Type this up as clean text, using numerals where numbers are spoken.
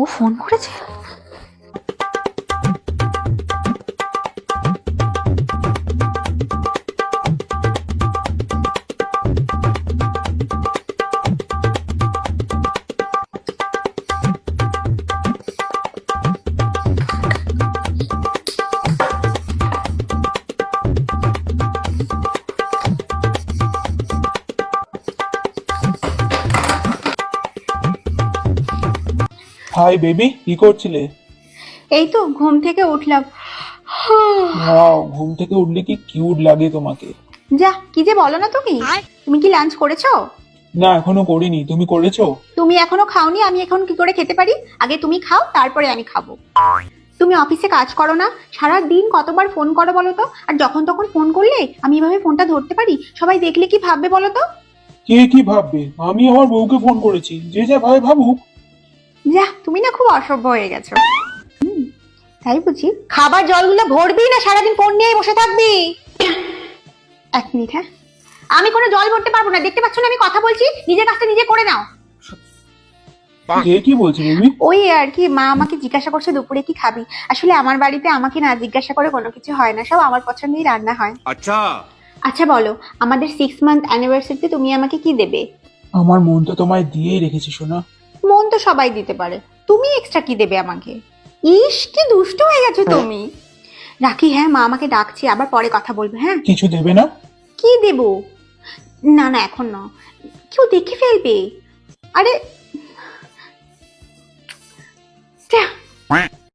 ও phone করেছে। Hi baby, কি করছিলে? এই তো ঘুম থেকে উঠলাম। ওয়াও, ঘুম থেকে উঠলে কি কিউট লাগে তোমাকে। যা, কি যে বলো না তুমি। তুমি কি লাঞ্চ করেছো? না, এখনো করিনি। তুমি করেছো? তুমি এখনো খাওনি, আমি এখন কি করে খেতে পারি? আগে তুমি খাও, তারপরে আমি খাবো। তুমি অফিসে কাজ করো না? সারা দিন কতবার ফোন করো বলো তো? আর যখন তখন ফোন করলে আমি এভাবে ফোনটা ধরতে পারি? সবাই দেখলে কি ভাববে বলো তো? কে কি ভাববে? আমি আমার বউকে ফোন করেছি, যে যা ভাই ভাবুক। যা, তুমি না খুব অসভ্য হয়ে গেছো। তাই বুঝি? খাবার জলগুলো ভরবি না সারাদিন ফোন নিয়ে বসে থাকবি? এক মিনিট, হ্যাঁ। আমি কোনো জল ভরতে পারবো না, দেখতে পাচ্ছ না আমি কথা বলছি? নিজের কাজটা নিজে করে নাও। কে কি বলছে বেবি? ওই আর কি, মা আমাকে জিজ্ঞাসা করছে দুপুরে কি খাবি। আসলে আমার বাড়িতে আমাকে না জিজ্ঞাসা করে কোনো কিছু হয় না, সব আমার পছন্দেই রান্না হয়। আচ্ছা, আচ্ছা বলো, আমাদের 6 মান্থ অ্যানিভার্সারিতে তুমি আমাকে কি দেবে? আমার মন তো তোমায় দিয়েই রেখেছি সোনা। মন তো সবাই দিতে পারে, তুমি এক্সট্রা কি দেবে আমাকে? ইস, কি দুষ্ট হয়ে গেছো তুমি। রাখি, হ্যাঁ, মা আমাকে ডাকছে, আবার পরে কথা বলবে, হ্যাঁ? কিছু দেবে না? কি দেব? না না, এখন না, কেউ দেখে ফেলবে। আরে যা।